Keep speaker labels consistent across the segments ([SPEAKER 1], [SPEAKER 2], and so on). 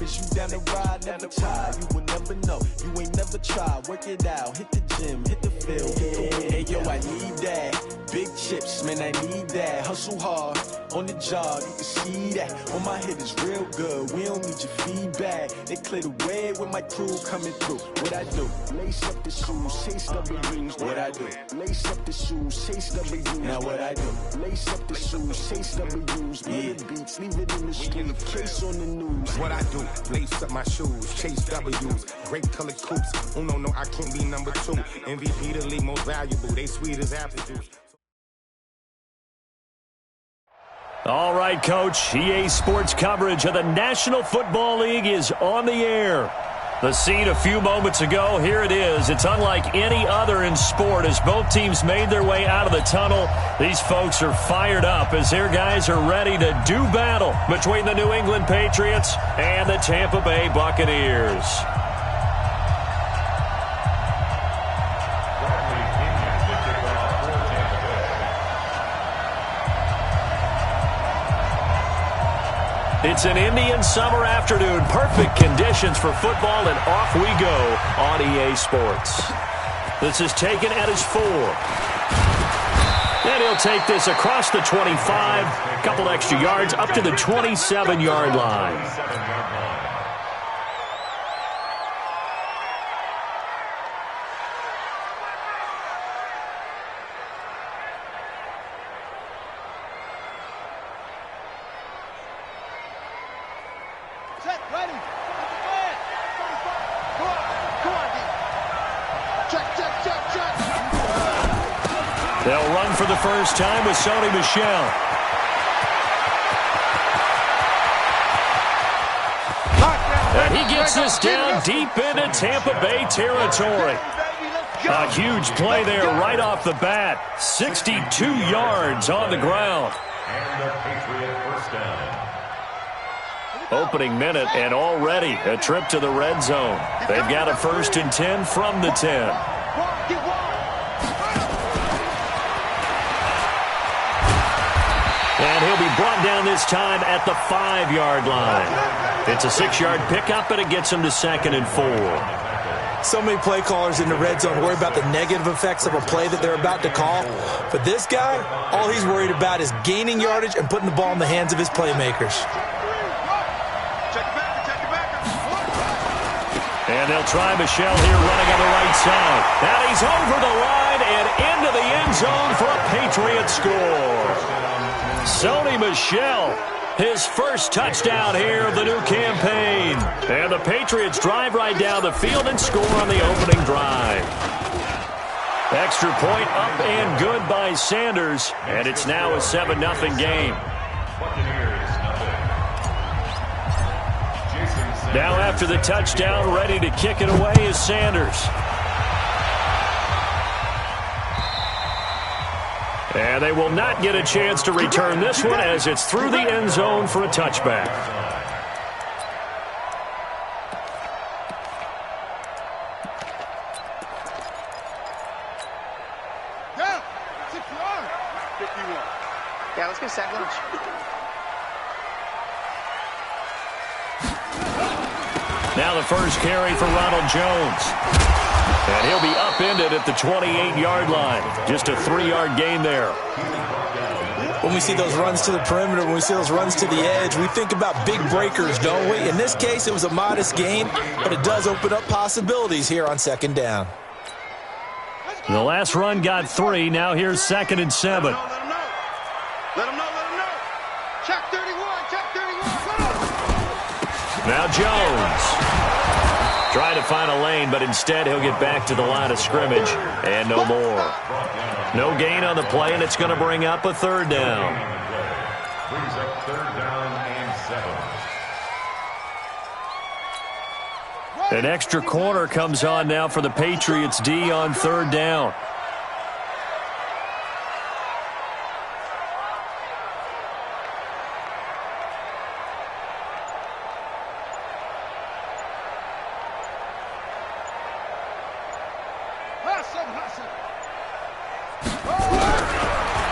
[SPEAKER 1] Is you down the ride, never tired, you will never know. You ain't never tried, work it out, hit the gym, hit the field. Hey yo, I need that. Big chips, man, I need that. Hustle hard, on the job, you can see that. On my head is real good, we don't need your feedback. They clear the way with my crew coming through. What I do? Lace up the shoes, chase W's. What I do? Lace up the shoes, chase W's. Now what I do? Lace up the shoes, chase W's. Beat the beats, leave it in the street, case on the news.
[SPEAKER 2] What I do? Lace up my shoes, chase W's. Great colored coops. Oh no, I can't be number 2. MVP the league most valuable. They sweet as apple juice.
[SPEAKER 3] All right, Coach. EA Sports coverage of the National Football League is on the air. The scene a few moments ago, here it is. It's unlike any other in sport as both teams made their way out of the tunnel. These folks are fired up as their guys are ready to do battle between the New England Patriots and the Tampa Bay Buccaneers. It's an Indian summer afternoon. Perfect conditions for football, and off we go on EA Sports. This is taken at his 4. And he'll take this across the 25. A couple extra yards up to the 27-yard line. They'll run for the first time with Sony Michel. And he gets this down deep into Tampa Bay territory. A huge play there right off the bat. 62 yards on the ground. Opening minute and already a trip to the red zone. They've got a 1st and 10 from the 10. And he'll be brought down this time at the 5-yard line. It's a 6-yard pickup, and it gets him to 2nd and 4.
[SPEAKER 4] So many play callers in the red zone worry about the negative effects of a play that they're about to call. But this guy, all he's worried about is gaining yardage and putting the ball in the hands of his playmakers.
[SPEAKER 3] And they'll try Michel here running on the right side. And he's over the line and into the end zone for a Patriot score. Sony Michel, his first touchdown here of the new campaign. And the Patriots drive right down the field and score on the opening drive. Extra point up and good by Sanders. And it's now a 7-0 game. Now after the touchdown, ready to kick it away is Sanders. And they will not get a chance to return this one as it's through the end zone for a touchback.
[SPEAKER 5] Yeah, let's get sack lunch.
[SPEAKER 3] Now the first carry for Ronald Jones. And he'll be upended at the 28-yard line. Just a 3-yard gain there.
[SPEAKER 4] When we see those runs to the perimeter, when we see those runs to the edge, we think about big breakers, don't we? In this case, it was a modest gain, but it does open up possibilities here on 2nd down.
[SPEAKER 3] The last run got 3. Now here's 2nd and 7.
[SPEAKER 5] Let him know. Check 31.
[SPEAKER 3] Now Jones. Trying to find a lane, but instead he'll get back to the line of scrimmage, and no more. No gain on the play, and it's going to bring up a 3rd down.
[SPEAKER 6] Brings up 3rd down and 7.
[SPEAKER 3] An extra corner comes on now for the Patriots D on 3rd down.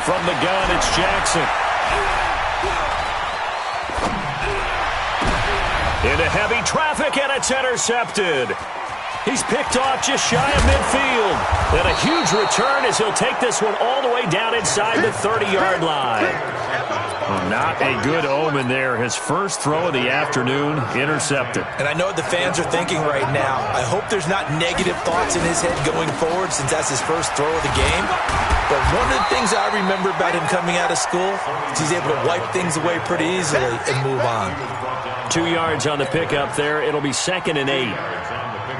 [SPEAKER 3] From the gun, it's Jackson. Into heavy traffic, and it's intercepted. He's picked off just shy of midfield. And a huge return as he'll take this one all the way down inside the 30-yard line.
[SPEAKER 6] Well,
[SPEAKER 3] not a good omen there. His first throw of the afternoon, intercepted.
[SPEAKER 4] And I know what the fans are thinking right now. I hope there's not negative thoughts in his head going forward since that's his first throw of the game. But one of the things I remember about him coming out of school is he's able to wipe things away pretty easily and move on.
[SPEAKER 3] 2 yards on the pickup there. It'll be 2nd and 8.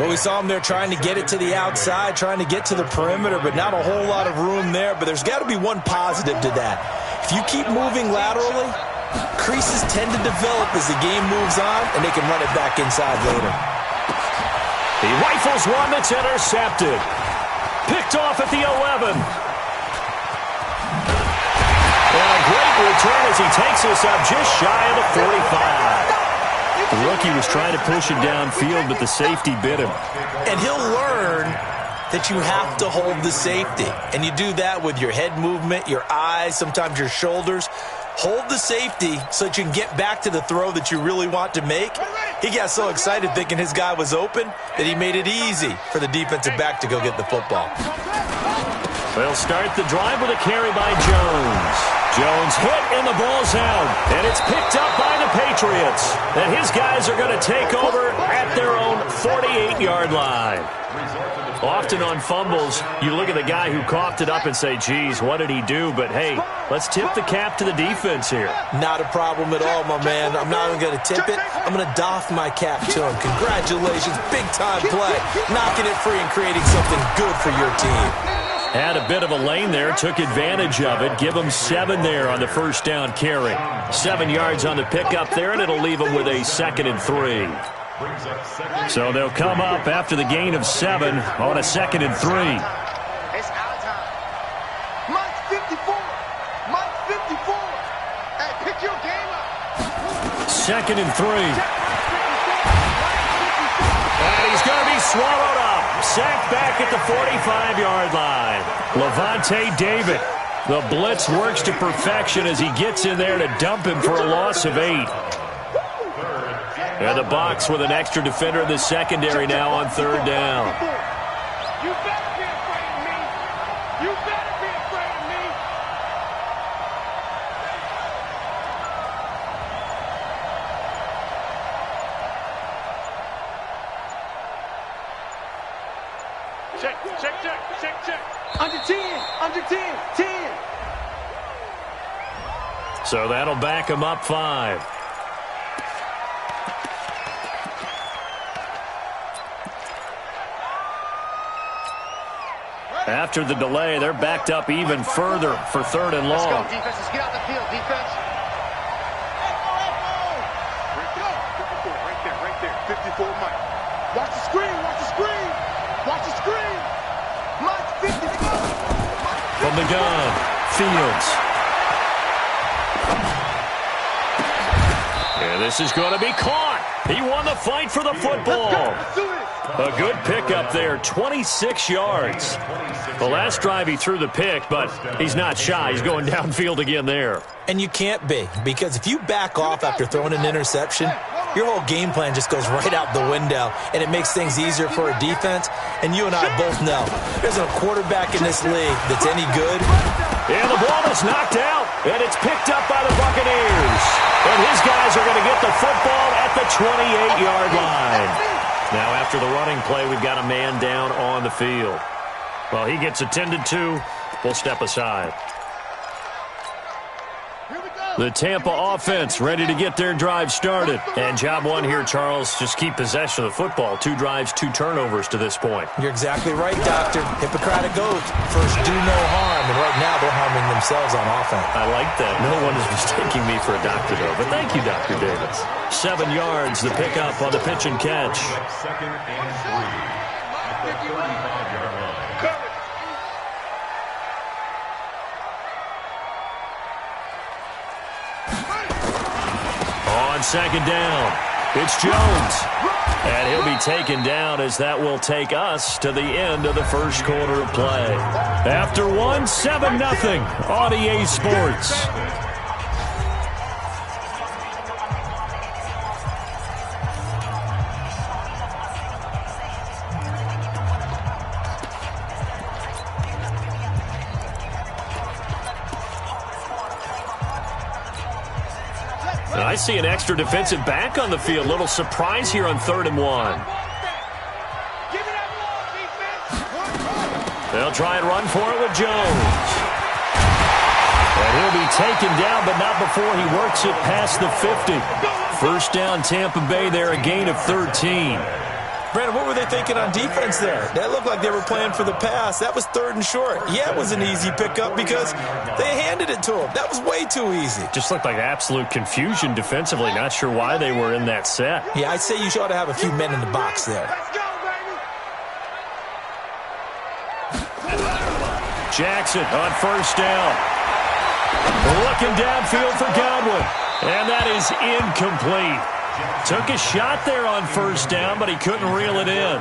[SPEAKER 4] Well, we saw him there trying to get it to the outside, trying to get to the perimeter, but not a whole lot of room there. But there's got to be one positive to that. If you keep moving laterally, creases tend to develop as the game moves on, and they can run it back inside later.
[SPEAKER 3] He rifles one that's intercepted. Picked off at the 11. And a great return as he takes us up just shy of the 45. The rookie was trying to push it downfield, but the safety bit him.
[SPEAKER 4] And he'll learn that you have to hold the safety. And you do that with your head movement, your eyes, sometimes your shoulders. Hold the safety so that you can get back to the throw that you really want to make. He got so excited thinking his guy was open that he made it easy for the defensive back to go get the football.
[SPEAKER 3] They'll start the drive with a carry by Jones. Jones hit and the ball's out. And it's picked up by the Patriots. And his guys are going to take over at their own 48-yard line. Often on fumbles, you look at the guy who coughed it up and say, geez, what did he do? But, hey, let's tip the cap to the defense here.
[SPEAKER 4] Not a problem at all, my man. I'm not even going to tip it. I'm going to doff my cap to him. Congratulations. Big-time play. Knocking it free and creating something good for your team.
[SPEAKER 3] Had a bit of a lane there, took advantage of it. Give him 7 there on the first down carry. 7 yards on the pickup there, and it'll leave him with a 2nd and 3. So they'll come up after the gain of 7 on a 2nd and 3.
[SPEAKER 5] It's our time. Mike 54. Mike 54. Hey, pick your game up.
[SPEAKER 3] 2nd and 3. And he's going to be swallowed up. Sacked back at the 45-yard line. Lavonte David. The blitz works to perfection as he gets in there to dump him for a loss of 8. And the box with an extra defender in the secondary now on 3rd down.
[SPEAKER 5] You better be afraid of me. You better be afraid of me. Check. Under 10, 10.
[SPEAKER 3] So that'll back him up 5. After the delay, they're backed up even further for 3rd and long.
[SPEAKER 5] Let's go, defense. Let's get out the field, defense. Right there. 54, Mike. Watch the screen. Watch the screen. Mike 54.
[SPEAKER 3] From the gun, Fields. And this is going to be caught. He won the fight for the football. A good pickup there, 26 yards. The last drive he threw the pick, but he's not shy. He's going downfield again there.
[SPEAKER 4] And you can't be, because if you back off after throwing an interception, your whole game plan just goes right out the window, and it makes things easier for a defense. And you and I both know there's a quarterback in this league that's any good.
[SPEAKER 3] And the ball is knocked out, and it's picked up by the Buccaneers. And his guys are going to get the football at the 28-yard line. Now, after the running play, we've got a man down on the field. Well, he gets attended to. We'll step aside. The Tampa offense ready to get their drive started. And job 1 here, Charles, just keep possession of the football. 2 drives, 2 turnovers to this point.
[SPEAKER 4] You're exactly right, Doctor. Hippocratic oath. First, do no harm. And right now, they're harming themselves on offense.
[SPEAKER 3] I like that. No one is mistaking me for a doctor, though. But thank you, Dr. Davis. 7 yards, the pickup on the pitch and catch.
[SPEAKER 6] 2nd and 3 at the 45-yard line.
[SPEAKER 3] On 2nd down, it's Jones. And he'll be taken down as that will take us to the end of the first quarter of play. After 1, 7-0 on EA Sports. I see an extra defensive back on the field. Little surprise here on 3rd and 1. They'll try and run for it with Jones. And he'll be taken down, but not before he works it past the 50. First down, Tampa Bay there, a gain of 13.
[SPEAKER 4] Brandon, what were they thinking on defense there? That looked like they were playing for the pass. That was 3rd and short. Yeah, it was an easy pickup because they handed it to him. That was way too easy.
[SPEAKER 3] Just looked like absolute confusion defensively. Not sure why they were in that set.
[SPEAKER 4] Yeah, I'd say you ought to have a few men in the box there.
[SPEAKER 3] Jackson on first down. Looking downfield for Godwin. And that is incomplete. Took a shot there on first down, but he couldn't reel it in.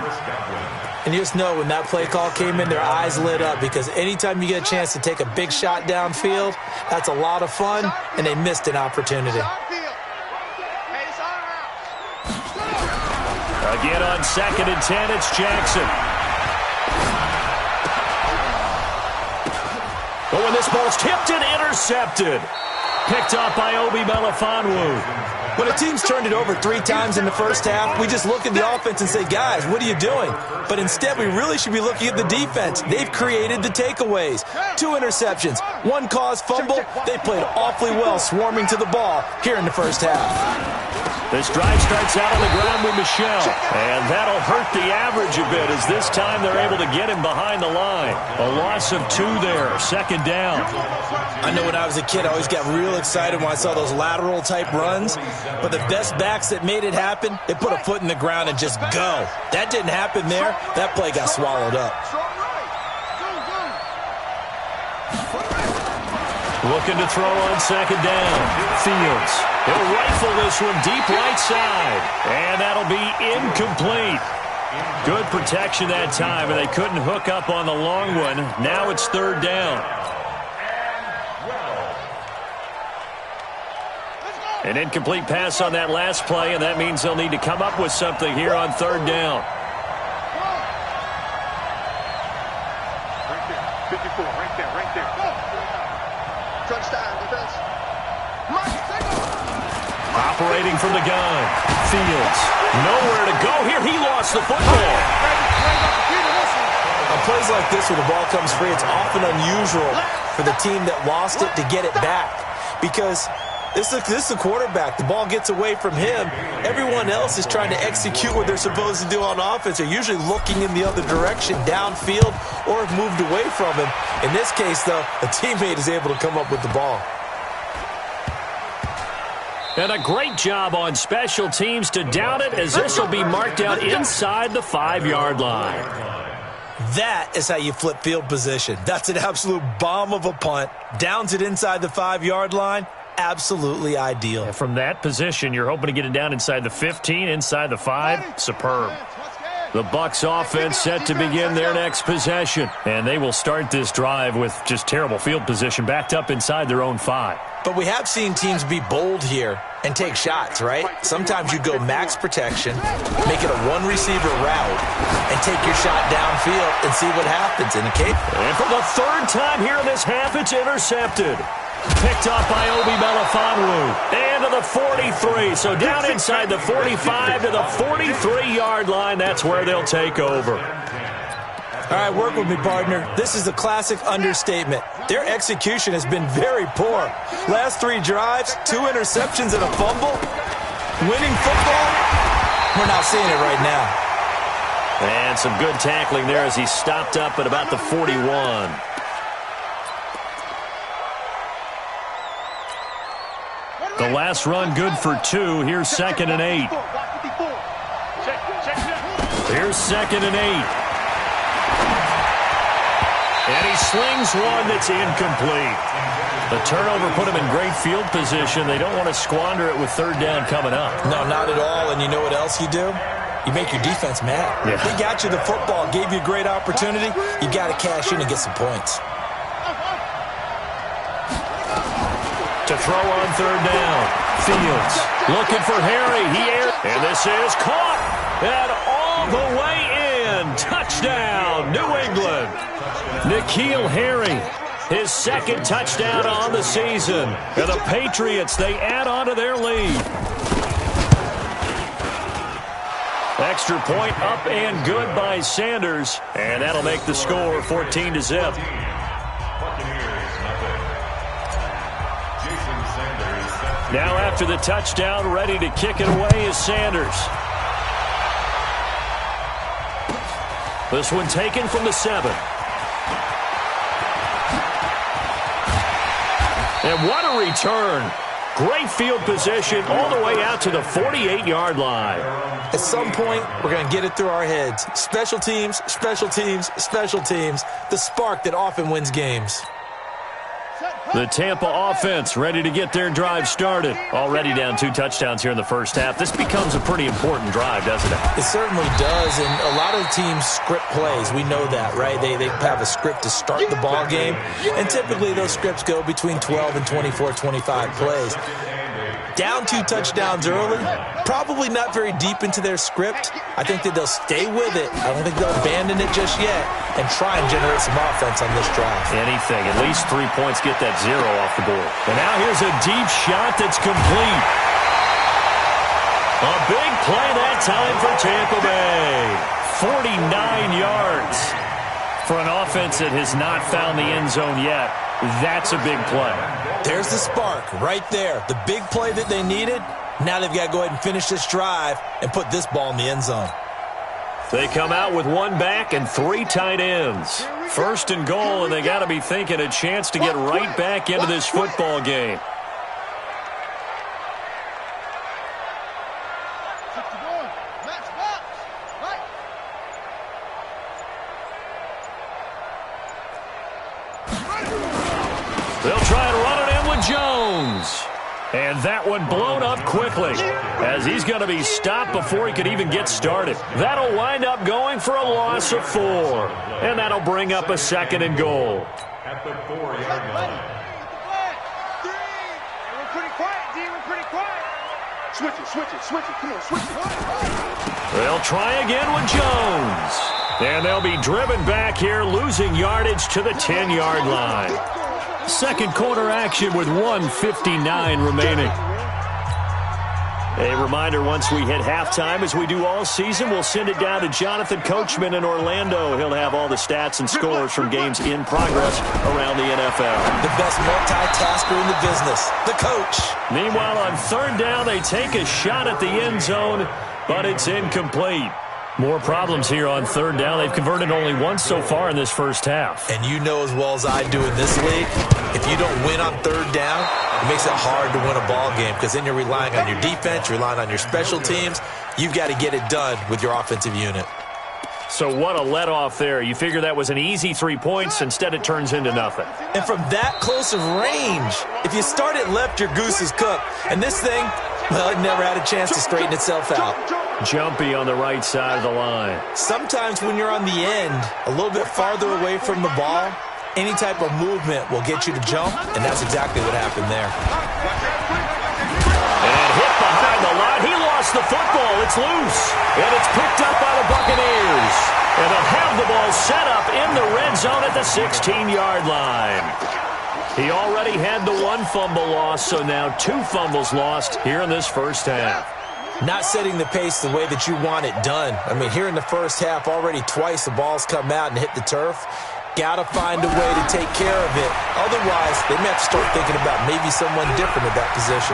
[SPEAKER 4] And you just know when that play call came in, their eyes lit up because anytime you get a chance to take a big shot downfield, that's a lot of fun, and they missed an opportunity.
[SPEAKER 3] Again on 2nd and 10, it's Jackson. But when this ball's tipped and intercepted, picked up by Obi Melifonwu.
[SPEAKER 4] When a team's turned it over 3 times in the first half, we just look at the offense and say, guys, what are you doing? But instead, we really should be looking at the defense. They've created the takeaways. 2 interceptions, 1 caused fumble. They played awfully well swarming to the ball here in the first half.
[SPEAKER 3] This drive starts out on the ground with Michel. And that'll hurt the average a bit as this time they're able to get him behind the line. A loss of 2 there, 2nd down.
[SPEAKER 4] I know when I was a kid, I always got real excited when I saw those lateral-type runs. But the best backs that made it happen, they put a foot in the ground and just go. That didn't happen there. That play got swallowed up.
[SPEAKER 3] Looking to throw on 2nd down. Fields. He'll rifle this one deep right side. And that'll be incomplete. Good protection that time, and they couldn't hook up on the long one. Now it's 3rd down. An incomplete pass on that last play, and that means they'll need to come up with something here on 3rd down.
[SPEAKER 5] Right there. 54, right there. Touchdown, defense.
[SPEAKER 3] Operating from the gun. Fields. Nowhere to go here. He lost the football.
[SPEAKER 4] On plays like this where the ball comes free, it's often unusual for the team that lost it to get it back. Because this is a quarterback. The ball gets away from him. Everyone else is trying to execute what they're supposed to do on offense. They're usually looking in the other direction, downfield, or have moved away from him. In this case, though, a teammate is able to come up with the ball.
[SPEAKER 3] And a great job on special teams to down it, as this will be marked out inside the 5-yard line.
[SPEAKER 4] That is how you flip field position. That's an absolute bomb of a punt. Downs it inside the 5-yard line. Absolutely ideal.
[SPEAKER 3] And from that position, you're hoping to get it down inside the 15, inside the 5. Superb. The Bucs offense set to begin their next possession. And they will start this drive with just terrible field position, backed up inside their own 5.
[SPEAKER 4] But we have seen teams be bold here and take shots, right? Sometimes you go max protection, make it a 1-receiver route, and take your shot downfield and see what happens in the case.
[SPEAKER 3] And for the 3rd time here in this half, it's intercepted. Picked up by Obi Melifonwu. And to the 43. So down inside the 45 to the 43-yard line. That's where they'll take over.
[SPEAKER 4] All right, work with me, partner. This is a classic understatement. Their execution has been very poor. Last 3 drives, 2 interceptions and a fumble. Winning football, we're not seeing it right now.
[SPEAKER 3] And some good tackling there as he stopped up at about the 41. The last run good for 2. Here's 2nd and 8. Here's 2nd and 8. And he slings one that's incomplete. The turnover put him in great field position. They don't want to squander it with 3rd down coming up.
[SPEAKER 4] No, not at all. And you know what else you do? You make your defense mad.
[SPEAKER 3] Yeah.
[SPEAKER 4] They got you the football, gave you a great opportunity. You got to cash in and get some points.
[SPEAKER 3] To throw on 3rd down. Fields looking for Harry. He aired. And this is caught. And all the way in. Touchdown, New England. N'Keal Harry his second touchdown on the season. And the Patriots, they add on to their lead. Extra point up and good by Sanders. And that'll make the score 14-0. Now after the touchdown, ready to kick it away is Sanders. This one taken from the 7. And what a return. Great field position all the way out to the 48-yard line.
[SPEAKER 4] At some point, we're going to get it through our heads. Special teams, special teams, special teams. The spark that often wins games.
[SPEAKER 3] The Tampa offense ready to get their drive started. Already down 2 touchdowns here in the first half. This becomes a pretty important drive, doesn't it?
[SPEAKER 4] It certainly does, and a lot of the teams script plays. We know that, right? They have a script to start the ball game, and typically those scripts go between 12 and 24, 25 plays. Down 2 touchdowns early, probably not very deep into their script. I think that they'll stay with it. I don't think they'll abandon it just yet and try and generate some offense on this drive.
[SPEAKER 3] Anything. At least 3 points get that 0 off the board. And now here's a deep shot that's complete. A big play that time for Tampa Bay. 49 yards. For an offense that has not found the end zone yet, that's a big play.
[SPEAKER 4] There's the spark right there. The big play that they needed. Now they've got to go ahead and finish this drive and put this ball in the end zone.
[SPEAKER 3] They come out with 1 back and 3 tight ends. First and goal, and they got to be thinking a chance to get right back into this football game. They'll try and run it in with Jones. And that one blown up quickly as he's going to be stopped before he could even get started. That'll wind up going for a loss of 4. And that'll bring up a 2nd and goal.
[SPEAKER 6] At the 4-yard line.
[SPEAKER 5] We're pretty quiet, D. We're pretty quiet. Switch it. Come on, switch it.
[SPEAKER 3] They'll try again with Jones. And they'll be driven back here, losing yardage to the 10-yard line. Second quarter action with 1:59 remaining. A reminder, once we hit halftime, as we do all season, we'll send it down to Jonathan Coachman in Orlando. He'll have all the stats and scores from games in progress around the NFL.
[SPEAKER 4] The best multitasker in the business, the coach.
[SPEAKER 3] Meanwhile, on 3rd down, they take a shot at the end zone, but it's incomplete. More problems here on 3rd down. They've converted only once so far in this first half.
[SPEAKER 4] And you know as well as I do in this league, if you don't win on 3rd down, it makes it hard to win a ball game because then you're relying on your defense, you're relying on your special teams. You've got to get it done with your offensive unit.
[SPEAKER 3] So what a let-off there. You figure that was an easy 3 points. Instead, it turns into nothing.
[SPEAKER 4] And from that close of range, if you start it left, your goose is cooked. And this thing, well, it never had a chance to straighten itself out.
[SPEAKER 3] Jumpy on the right side of the line.
[SPEAKER 4] Sometimes when you're on the end, a little bit farther away from the ball, any type of movement will get you to jump, and that's exactly what happened there.
[SPEAKER 3] And hit behind the line. He lost the football. It's loose. And it's picked up by the Buccaneers. And they'll have the ball set up in the red zone at the 16-yard line. He already had the 1 fumble loss, so now 2 fumbles lost here in this first half.
[SPEAKER 4] Not setting the pace the way that you want it done. I mean, here in the first half, already twice the ball's come out and hit the turf. Got to find a way to take care of it. Otherwise, they may have to start thinking about maybe someone different at that position.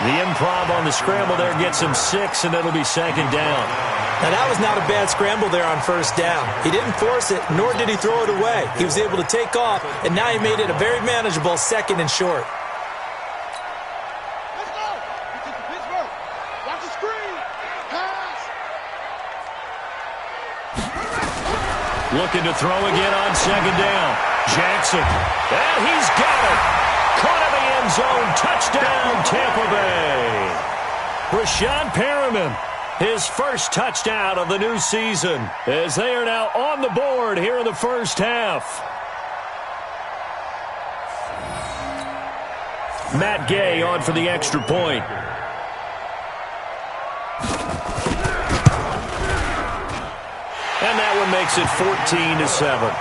[SPEAKER 3] The improv on the scramble there gets him 6, and it'll be 2nd down.
[SPEAKER 4] Now, that was not a bad scramble there on 1st down. He didn't force it, nor did he throw it away. He was able to take off, and now he made it a very manageable 2nd and short.
[SPEAKER 3] Looking to throw again on 2nd down. Jackson. And he's got it. Caught in the end zone. Touchdown, Tampa Bay. Breshad Perriman, his first touchdown of the new season, as they are now on the board here in the first half. Matt Gay on for the extra point. And that one makes it 14-7.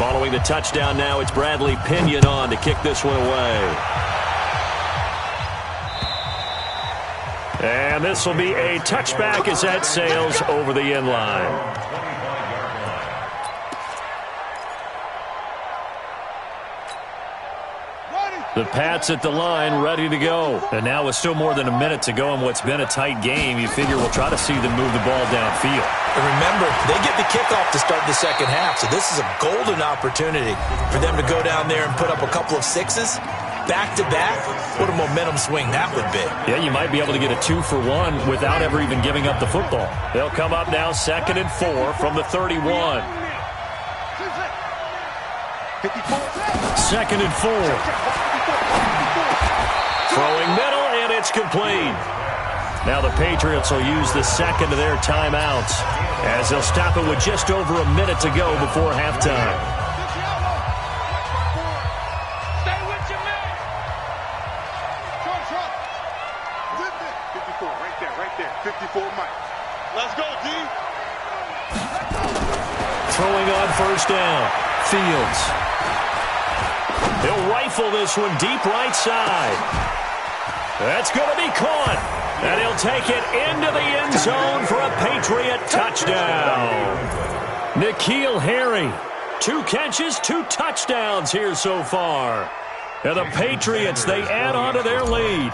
[SPEAKER 3] Following the touchdown now, it's Bradley Pinion on to kick this one away. And this will be a touchback as that sails over the end line. The Pats at the line, ready to go. And now with still more than a minute to go in what's been a tight game, you figure we'll try to see them move the ball downfield.
[SPEAKER 4] And remember, they get the kickoff to start the second half, so this is a golden opportunity for them to go down there and put up a couple of sixes. Back-to-back, what a momentum swing that would be.
[SPEAKER 3] Yeah, you might be able to get a 2-for-1 without ever even giving up the football. They'll come up now 2nd and 4 from the 31. 2nd and 4. Throwing middle, and it's complete. Now the Patriots will use the second of their timeouts as they'll stop it with just over a minute to go before halftime.
[SPEAKER 5] Stay with your man. Trump. 54, right there. 54, Mike. Let's go, D.
[SPEAKER 3] Throwing on first down. Fields. He'll rifle this one deep right side. That's going to be caught. And he'll take it into the end zone for a Patriot touchdown. N'Keal Harry. 2 catches, 2 touchdowns here so far. And the Patriots, they add on to their lead.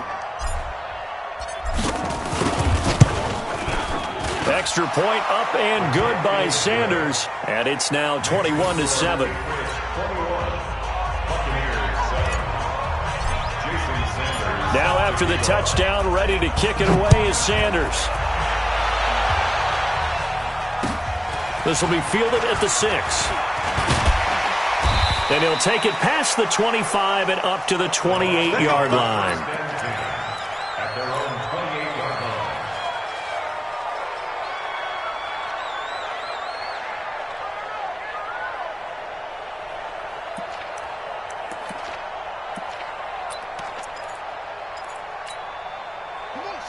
[SPEAKER 3] Extra point up and good by Sanders. And it's now 21-7. Now after the touchdown, ready to kick it away is Sanders. This will be fielded at the 6. And he'll take it past the 25 and up to the 28-yard line.
[SPEAKER 6] At their own 28-yard line.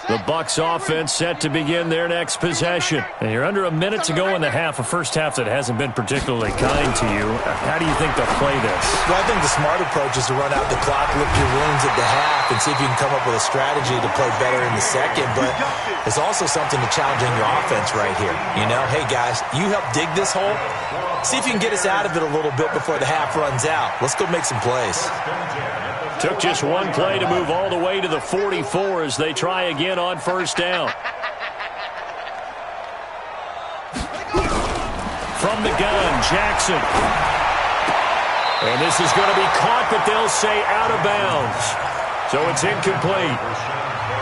[SPEAKER 3] The Bucs offense set to begin their next possession. And you're under a minute to go in the half, a first half that hasn't been particularly kind to you. How do you think they'll play this?
[SPEAKER 4] Well, I think the smart approach is to run out the clock, lick your wounds at the half, and see if you can come up with a strategy to play better in the second. But it's also something to challenge in your offense right here. You know, hey, guys, you help dig this hole. See if you can get us out of it a little bit before the half runs out. Let's go make some plays.
[SPEAKER 3] Took just one play to move all the way to the 44 as they try again on first down. From the gun, Jackson. And this is going to be caught, but they'll say out of bounds. So it's incomplete.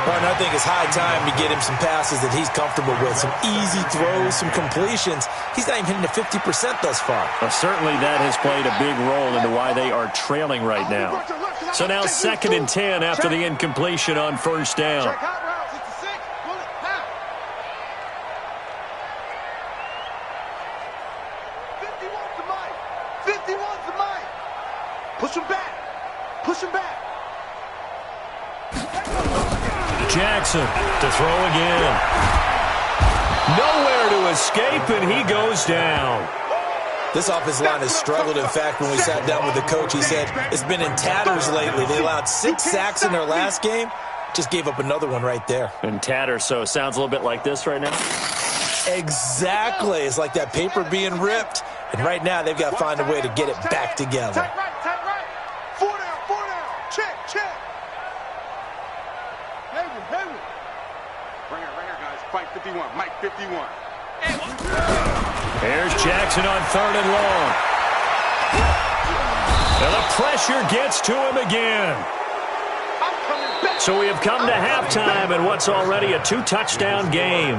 [SPEAKER 4] Well, and I think it's high time to get him some passes that he's comfortable with. Some easy throws, some completions. He's not even hitting the 50% thus far.
[SPEAKER 3] Well, certainly that has played a big role into why they are trailing right now. So now 2nd and 10 after the incompletion on first down.
[SPEAKER 5] Check out routes. It's the 6. Pull it. Now. 51's the Mike. 51's the Mike. Push him back. Push him back.
[SPEAKER 3] Jackson to throw again. Nowhere to escape, and he goes down.
[SPEAKER 4] This offensive line has struggled. In fact, when we sat down with the coach, he said it's been in tatters lately. They allowed 6 sacks in their last game. Just gave up another one right there.
[SPEAKER 3] In tatters, so it sounds a little bit like this right now.
[SPEAKER 4] Exactly. It's like that paper being ripped. And right now, they've got to find a way to get it back together.
[SPEAKER 5] Tight right, tight right. 4 down, 4 down. Check. Hayward. Right here, guys. Fight 51. Mike 51.
[SPEAKER 3] Here's Jackson on 3rd and long. And the pressure gets to him again. So we have come to halftime in what's already a 2-touchdown game.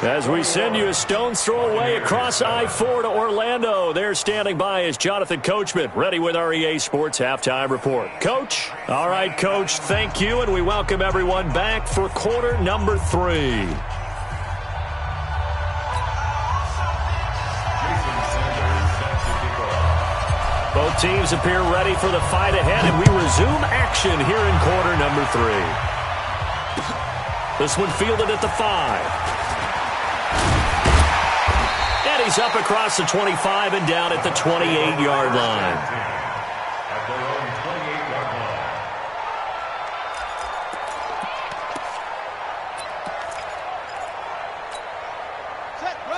[SPEAKER 3] As we send you a stone's throw away across I-4 to Orlando. There standing by is Jonathan Coachman, ready with our EA Sports Halftime Report. Coach? All right, Coach, thank you, and we welcome everyone back for quarter number 3. Both teams appear ready for the fight ahead, and we resume action here in quarter number 3. This one fielded at the 5. And Carries up across the 25 and down at the 28-yard line.
[SPEAKER 6] At their own 28-yard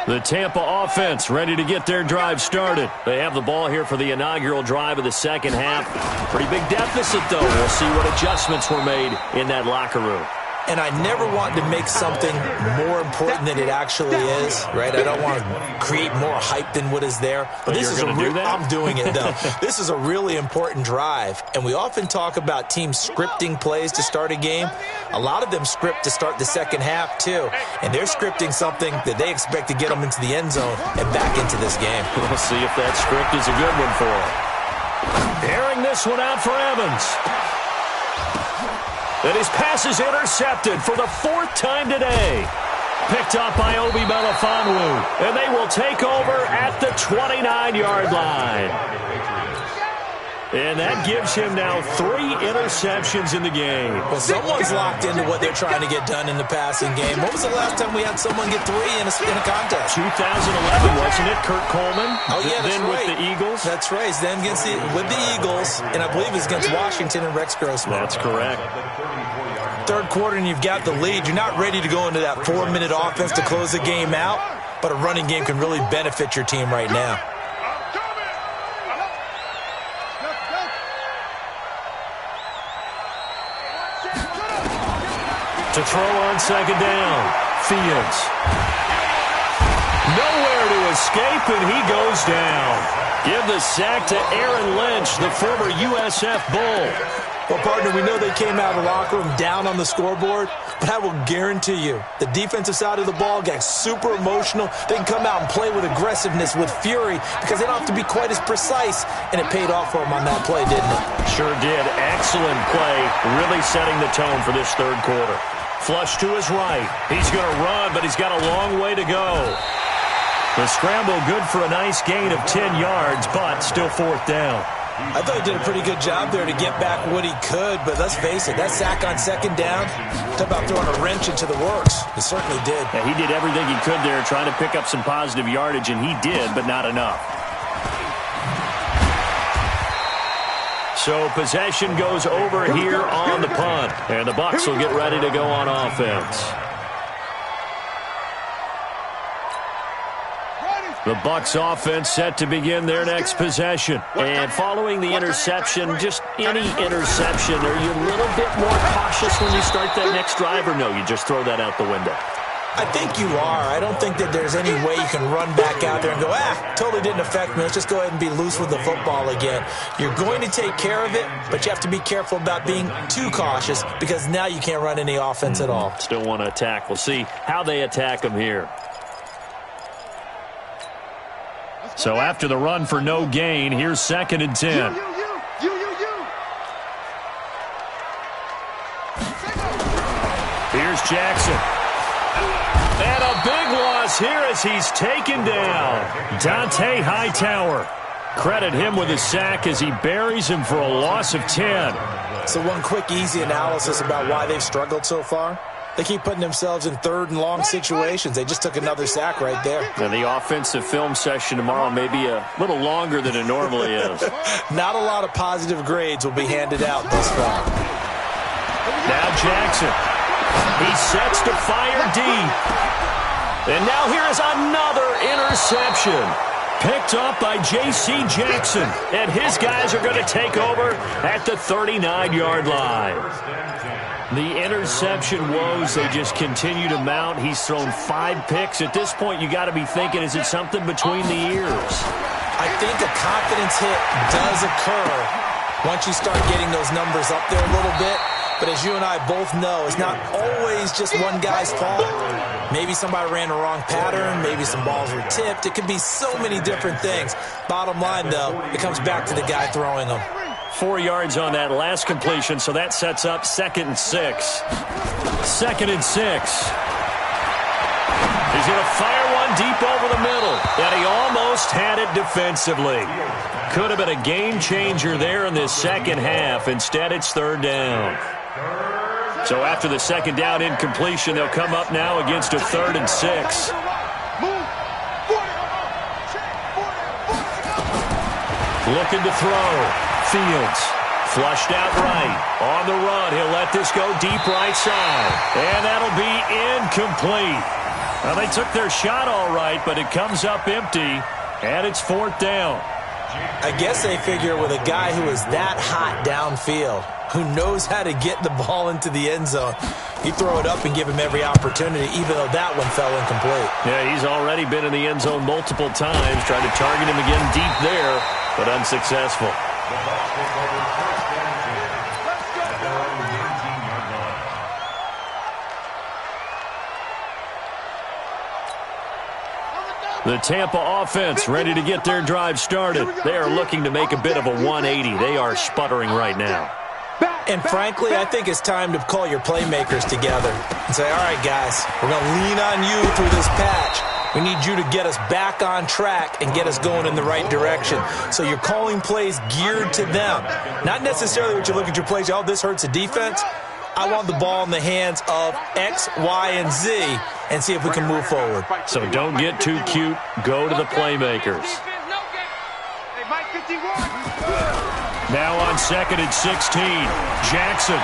[SPEAKER 6] line.
[SPEAKER 3] The Tampa offense ready to get their drive started. They have the ball here for the inaugural drive of the second half. Pretty big deficit, though. We'll see what adjustments were made in that locker room.
[SPEAKER 4] And I never want to make something more important than it actually is, right? I don't want to create more hype than what is there. But this is I'm doing it, though. This is a really important drive. And we often talk about teams scripting plays to start a game. A lot of them script to start the second half, too. And they're scripting something that they expect to get them into the end zone and back into this game.
[SPEAKER 3] We'll see if that script is a good one for them. Airing this one out for Evans. And his pass is intercepted for the fourth time today. Picked up by Obi Melifonwu. And they will take over at the 29-yard line. And that gives him now 3 interceptions in the game.
[SPEAKER 4] Well, someone's locked into what they're trying to get done in the passing game. When was the last time we had someone get 3 in a contest?
[SPEAKER 3] 2011, wasn't it? Kurt Coleman.
[SPEAKER 4] Oh, yeah, that's
[SPEAKER 3] then
[SPEAKER 4] right.
[SPEAKER 3] with the Eagles.
[SPEAKER 4] That's right. Then with the Eagles, and I believe it's against Washington and Rex Grossman.
[SPEAKER 3] That's correct.
[SPEAKER 4] Third quarter, and you've got the lead. You're not ready to go into that 4-minute offense to close the game out, but a running game can really benefit your team right now.
[SPEAKER 3] To throw on second down, Fields. Nowhere to escape, and he goes down. Give the sack to Aaron Lynch, the former USF Bull.
[SPEAKER 4] Well, partner, we know they came out of the locker room down on the scoreboard, but I will guarantee you the defensive side of the ball got super emotional. They can come out and play with aggressiveness, with fury, because they don't have to be quite as precise, and it paid off for them on that play, didn't it?
[SPEAKER 3] Sure did. Excellent play, really setting the tone for this third quarter. Flush to his right. He's going to run, but he's got a long way to go. The scramble good for a nice gain of 10 yards, but still fourth down.
[SPEAKER 4] I thought he did a pretty good job there to get back what he could, but let's face it, that sack on second down, talk about throwing a wrench into the works. He certainly did.
[SPEAKER 3] Yeah, he did everything he could there, trying to pick up some positive yardage, and he did, but not enough. So possession goes over here on the punt, and the Bucs will get ready to go on offense. The Bucs offense set to begin their next possession. And following the interception, just any interception, are you a little bit more cautious when you start that next drive, or no, you just throw that out the window?
[SPEAKER 4] I think you are. I don't think that there's any way you can run back out there and go, totally didn't affect me. Let's just go ahead and be loose with the football again. You're going to take care of it, but you have to be careful about being too cautious because now you can't run any offense at all.
[SPEAKER 3] Still want to attack. We'll see how they attack them here. So after the run for no gain, here's 2nd and 10. Here's Jackson. And a big loss here as he's taken down. Dante Hightower. Credit him with a sack as he buries him for a loss of 10.
[SPEAKER 4] So one quick, easy analysis about why they've struggled so far. They keep putting themselves in third and long situations. They just took another sack right there.
[SPEAKER 3] Now the offensive film session tomorrow may be a little longer than it normally is.
[SPEAKER 4] Not a lot of positive grades will be handed out this far.
[SPEAKER 3] Now Jackson. He sets to fire deep. And now here is another interception. Picked up by J.C. Jackson. And his guys are going to take over at the 39-yard line. The interception woes, they just continue to mount. He's thrown 5 picks. At this point, you got to be thinking, is it something between the ears?
[SPEAKER 4] I think a confidence hit does occur once you start getting those numbers up there a little bit. But as you and I both know, it's not always just one guy's fault. Maybe somebody ran the wrong pattern. Maybe some balls were tipped. It could be so many different things. Bottom line, though, it comes back to the guy throwing them.
[SPEAKER 3] 4 yards on that last completion, so that sets up 2nd and 6. 2nd and 6. He's going to fire one deep over the middle, and he almost had it defensively. Could have been a game changer there in this second half. Instead, it's 3rd down. So after the 2nd down incompletion, they'll come up now against a 3rd and 6. Looking to throw. Fields. Flushed out right. On the run. He'll let this go deep right side. And that'll be incomplete. Well, they took their shot all right, but it comes up empty. And it's 4th down.
[SPEAKER 4] I guess they figure with a guy who is that hot downfield, who knows how to get the ball into the end zone, you throw it up and give him every opportunity, even though that one fell incomplete.
[SPEAKER 3] Yeah, he's already been in the end zone multiple times, trying to target him again deep there, but unsuccessful. The Tampa offense ready to get their drive started. They are looking to make a bit of a 180. They are sputtering right now.
[SPEAKER 4] And frankly, I think it's time to call your playmakers together and say, all right, guys, we're going to lean on you through this patch. We need you to get us back on track and get us going in the right direction. So you're calling plays geared to them. Not necessarily what you look at your plays, oh, this hurts the defense. I want the ball in the hands of X, Y, and Z and see if we can move forward.
[SPEAKER 3] So don't get too cute. Go to the playmakers. Now on 2nd and 16, Jackson.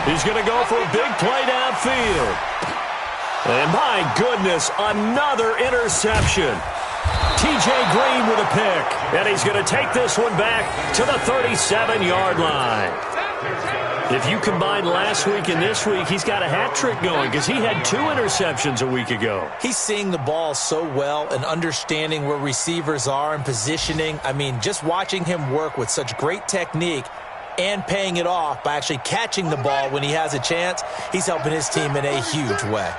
[SPEAKER 3] He's going to go for a big play downfield. And my goodness, another interception. T.J. Green with a pick. And he's going to take this one back to the 37-yard line. If you combine last week and this week, he's got a hat trick going because he had 2 interceptions a week ago.
[SPEAKER 4] He's seeing the ball so well and understanding where receivers are and positioning. I mean, just watching him work with such great technique and paying it off by actually catching the ball when he has a chance, he's helping his team in a huge way.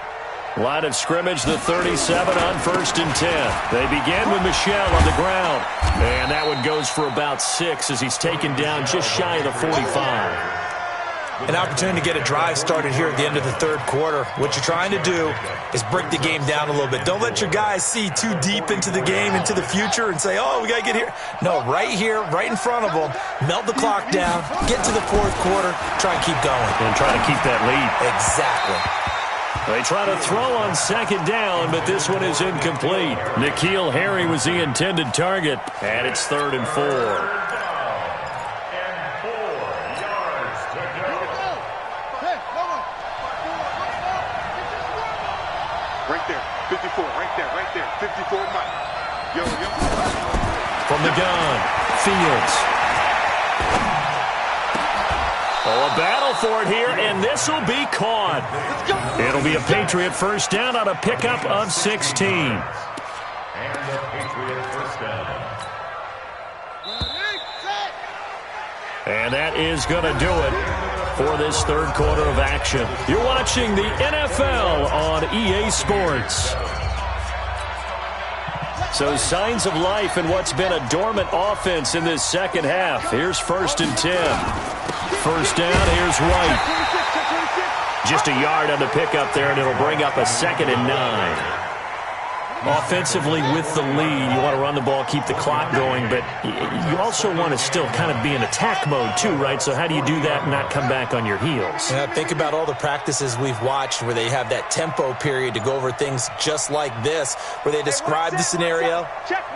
[SPEAKER 3] Line of scrimmage, the 37 on 1st and 10. They begin with Michel on the ground. And that one goes for about 6 as he's taken down just shy of the 45.
[SPEAKER 4] An opportunity to get a drive started here at the end of the 3rd quarter. What you're trying to do is break the game down a little bit. Don't let your guys see too deep into the game, into the future, and say, oh, we got to get here. No, right here, right in front of them, melt the clock down, get to the 4th quarter, try and keep going.
[SPEAKER 3] And try to keep that lead.
[SPEAKER 4] Exactly.
[SPEAKER 3] They try to throw on 2nd down, but this one is incomplete. N'Keal Harry was the intended target, and it's 3rd and 4.
[SPEAKER 5] Right there, 54, right there, 54, Mike. Yo.
[SPEAKER 3] From the gun, Fields. Oh, a battle for it here, and this will be caught. It'll be a Patriot first down on a pickup of 16.
[SPEAKER 6] And the Patriot first down.
[SPEAKER 3] And that is going to do it for this 3rd quarter of action. You're watching the NFL on EA Sports. So signs of life in what's been a dormant offense in this 2nd half. Here's 1st and 10. First down, here's White. Just a yard on the pickup there, and it'll bring up a 2nd and 9. Offensively with the lead, you want to run the ball, keep the clock going, but you also want to still kind of be in attack mode too, right? So how do you do that and not come back on your heels?
[SPEAKER 4] Yeah, think about all the practices we've watched where they have that tempo period to go over things just like this, where they describe the scenario,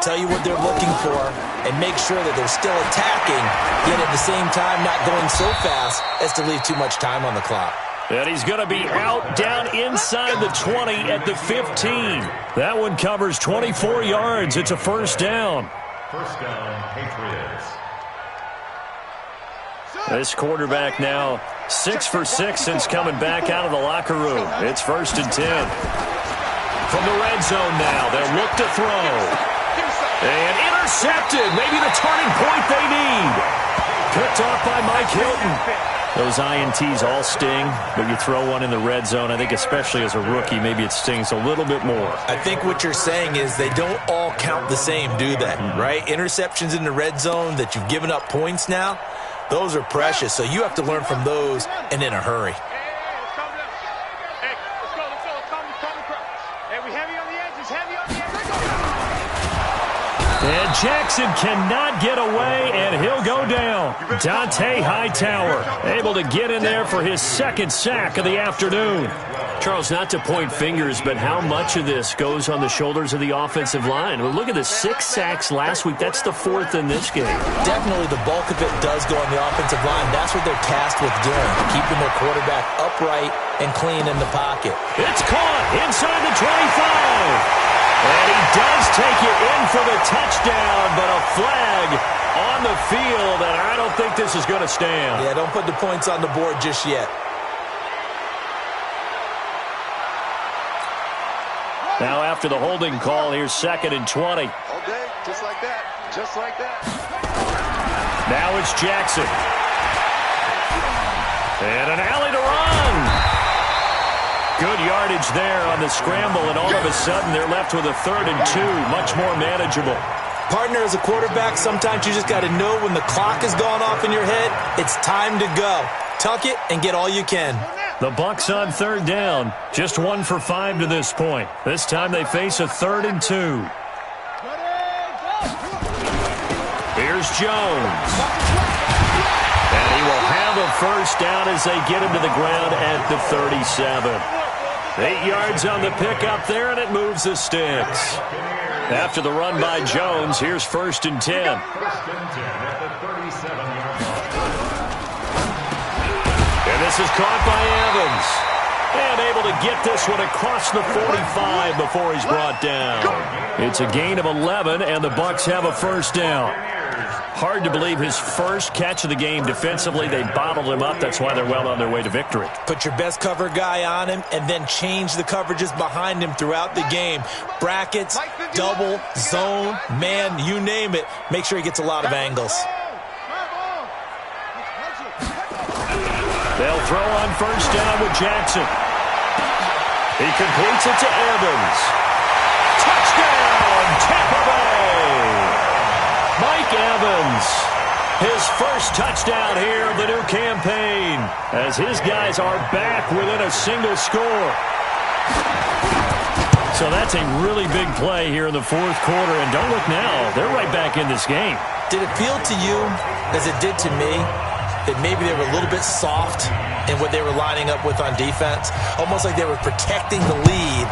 [SPEAKER 4] tell you what they're looking for, and make sure that they're still attacking, yet at the same time not going so fast as to leave too much time on the clock.
[SPEAKER 3] And he's going to be out down inside the 20 at the 15. That one covers 24 yards. It's a first down.
[SPEAKER 6] First down, Patriots.
[SPEAKER 3] This quarterback now 6 for 6 since coming back out of the locker room. It's 1st and 10. From the red zone now, they'll look to throw. And intercepted. Maybe the turning point they need. Picked off by Mike Hilton. Those INTs all sting, but you throw one in the red zone, I think especially as a rookie, maybe it stings a little bit more.
[SPEAKER 4] I think what you're saying is they don't all count the same, do they? Right? Interceptions in the red zone that you've given up points now, those are precious. So you have to learn from those and in a hurry.
[SPEAKER 3] And Jackson cannot get away, and he'll go down. Dante Hightower able to get in there for his second sack of the afternoon. Charles, not to point fingers, but how much of this goes on the shoulders of the offensive line? Well, look at the 6 sacks last week. That's the 4th in this game.
[SPEAKER 4] Definitely the bulk of it does go on the offensive line. That's what they're tasked with doing, keeping their quarterback upright and clean in the pocket.
[SPEAKER 3] It's caught inside the 25. And he does take it in for the touchdown, but a flag on the field, and I don't think this is going to stand.
[SPEAKER 4] Yeah, don't put the points on the board just yet.
[SPEAKER 3] Now after the holding call, here's 2nd and 20.
[SPEAKER 5] All day, just like that. Just like that.
[SPEAKER 3] Now it's Jackson. And an alley to run. Good yardage there on the scramble, and all of a sudden they're left with a 3rd and 2, much more manageable.
[SPEAKER 4] Partner, as a quarterback, sometimes you just got to know when the clock is going off in your head, it's time to go. Tuck it and get all you can.
[SPEAKER 3] The Bucs on 3rd down, just 1 for 5 to this point. This time they face a 3rd and 2. Here's Jones. And he will have a first down as they get him to the ground at the 37. 8 yards on the pickup there, and it moves the sticks. After the run by Jones, here's 1st and 10. And this is caught by Evans. And able to get this one across the 45 before he's brought down. It's a gain of 11, and the Bucs have a first down. Hard to believe his first catch of the game defensively. They bottled him up. That's why they're well on their way to victory.
[SPEAKER 4] Put your best cover guy on him and then change the coverages behind him throughout the game. Brackets, double, zone, man, you name it. Make sure he gets a lot of angles.
[SPEAKER 3] They'll throw on first down with Jackson. He completes it to Evans. Touchdown, Tampa Bay! Mike Evans, his first touchdown here of the new campaign, as his guys are back within a single score. So that's a really big play here in the 4th quarter, and don't look now, they're right back in this game.
[SPEAKER 4] Did it feel to you, as it did to me, that maybe they were a little bit soft in what they were lining up with on defense? Almost like they were protecting the lead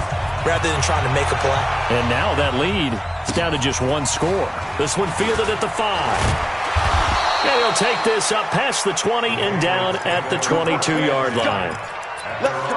[SPEAKER 4] rather than trying to make a play.
[SPEAKER 3] And now that lead is down to just 1 score. This one fielded at the 5. And he'll take this up past the 20 and down at the 22-yard line.
[SPEAKER 5] Let's go.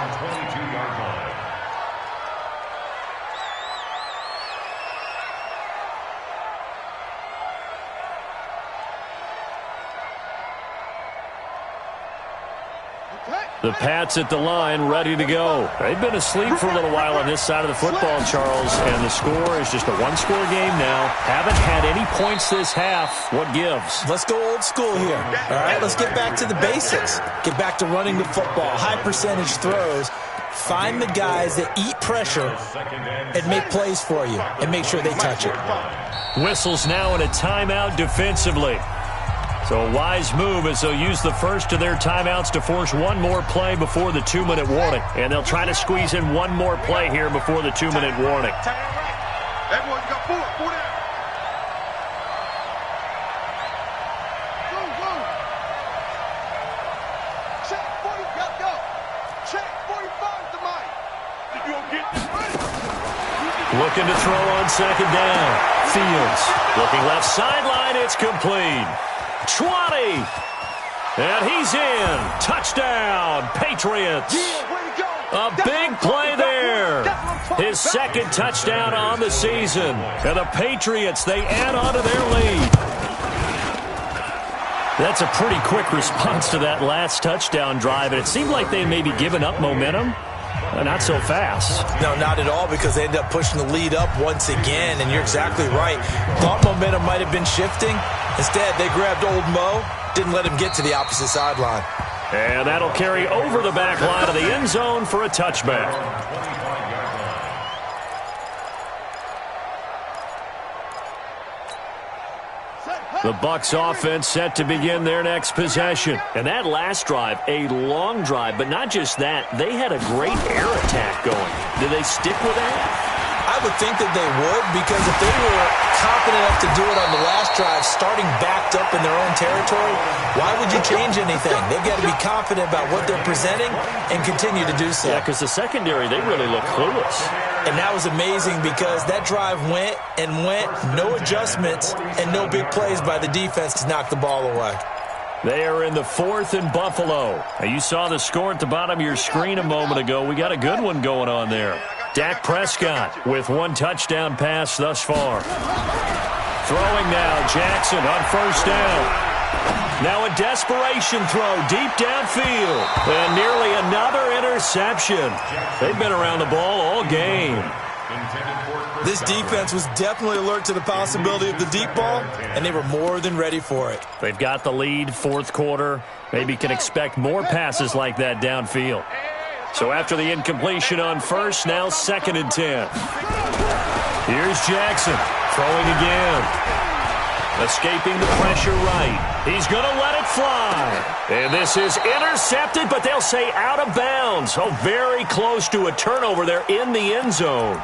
[SPEAKER 3] The Pats at the line, ready to go. They've been asleep for a little while on this side of the football, Charles, and the score is just a 1-score game now. Haven't had any points this half. What gives?
[SPEAKER 4] Let's go old school here. All right, let's get back to the basics. Get back to running the football, high percentage throws. Find the guys that eat pressure and make plays for you and make sure they touch it.
[SPEAKER 3] Whistles now in a timeout defensively. So a wise move as they'll use the first of their timeouts to force one more play before the 2-minute warning. And they'll try to squeeze in one more play here before the 2-minute warning.
[SPEAKER 5] Everyone's got 4 down. Go. Check 40, got go. Check 45 to Mike. You gonna get this ready?
[SPEAKER 3] Looking to throw on second down. Fields looking left sideline. It's complete. 20. And he's in. Touchdown, Patriots. A big play there. His second touchdown on the season. And the Patriots, they add on to their lead. That's a pretty quick response to that last touchdown drive. And it seemed like they may be giving up momentum. Not so fast.
[SPEAKER 4] No, not at all, because they ended up pushing the lead up once again, and you're exactly right. Thought momentum might have been shifting. Instead, they grabbed old Mo, didn't let him get to the opposite sideline.
[SPEAKER 3] And that'll carry over the back line of the end zone for a touchback. The Bucs offense set to begin their next possession. And that last drive, a long drive, but not just that, they had a great air attack going. Do they stick with that?
[SPEAKER 4] I would think that they would, because if they were confident enough enough to do it on the last drive, starting backed up in their own territory. Why would you change anything? They've got to be confident about what they're presenting and continue to do so.
[SPEAKER 3] Yeah, because the secondary, they really look clueless.
[SPEAKER 4] And that was amazing because that drive went and went, no adjustments and no big plays by the defense to knock the ball away.
[SPEAKER 3] They are in the 4th in Buffalo. Now, you saw the score at the bottom of your screen a moment ago. We got a good one going on there. Dak Prescott with 1 touchdown pass thus far. Throwing now, Jackson on 1st down. Now a desperation throw deep downfield. And nearly another interception. They've been around the ball all game.
[SPEAKER 4] This defense was definitely alert to the possibility of the deep ball, and they were more than ready for it.
[SPEAKER 3] They've got the lead, 4th quarter. Maybe can expect more passes like that downfield. So after the incompletion on 1st, now 2nd and 10. Here's Jackson throwing again. Escaping the pressure right. He's going to let it fly. And this is intercepted, but they'll say out of bounds. Oh, very close to a turnover there in the end zone.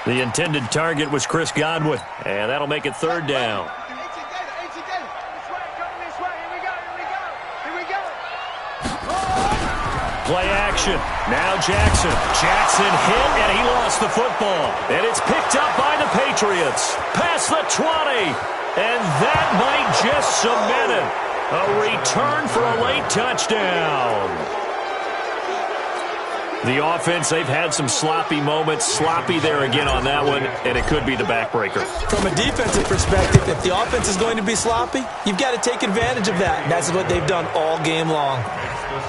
[SPEAKER 3] The intended target was Chris Godwin, and that'll make it 3rd down. Play action. Now Jackson. Jackson hit, and he lost the football. And it's picked up by the Patriots. Past the 20. And that might just cement it. A return for a late touchdown. The offense, they've had some sloppy moments. Sloppy there again on that one, and it could be the backbreaker.
[SPEAKER 4] From a defensive perspective, if the offense is going to be sloppy, you've got to take advantage of that. And that's what they've done all game long.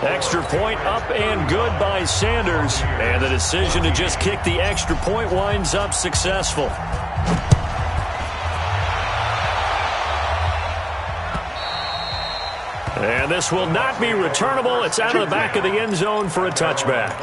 [SPEAKER 3] Extra point up and good by Sanders. And the decision to just kick the extra point winds up successful. And this will not be returnable. It's out of the back of the end zone for a touchback.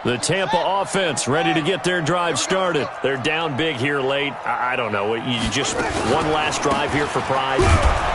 [SPEAKER 3] The Tampa offense ready to get their drive started. They're down big here late. I don't know. You just one last drive here for pride.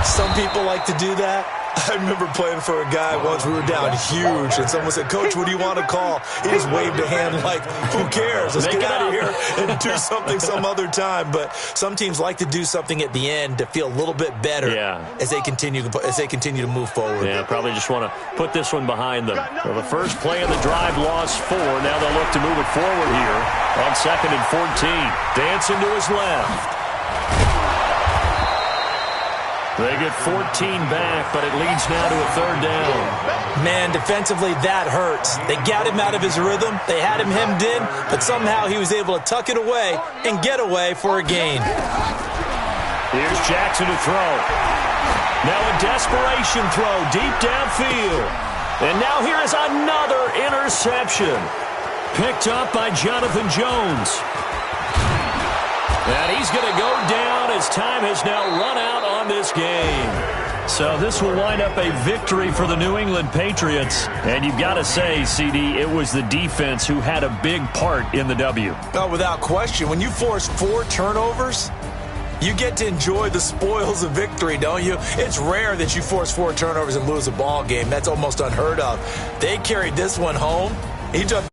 [SPEAKER 4] Some people like to do that. I remember playing for a guy once. We were down huge, and someone said, "Coach, what do you want to call?" He just waved a hand like, "Who cares? Let's get out of here and do something some other time." But some teams like to do something at the end to feel a little bit better as they continue to move forward.
[SPEAKER 3] Yeah, probably just want to put this one behind them. Well, the first play of the drive lost 4. Now they'll look to move it forward here on 2nd and 14. Dancing to his left. They get 14 back, but it leads now to a 3rd down.
[SPEAKER 4] Man, defensively, that hurts. They got him out of his rhythm. They had him hemmed in, but somehow he was able to tuck it away and get away for a gain.
[SPEAKER 3] Here's Jackson to throw. Now a desperation throw deep downfield. And now here is another interception. Picked up by Jonathan Jones. And he's going to go down as time has now run out on this game. So this will wind up a victory for the New England Patriots. And you've got to say, CD, it was the defense who had a big part in the W.
[SPEAKER 4] Oh, without question. When you force 4 turnovers, you get to enjoy the spoils of victory, don't you? It's rare that you force 4 turnovers and lose a ball game. That's almost unheard of. They carried this one home. He took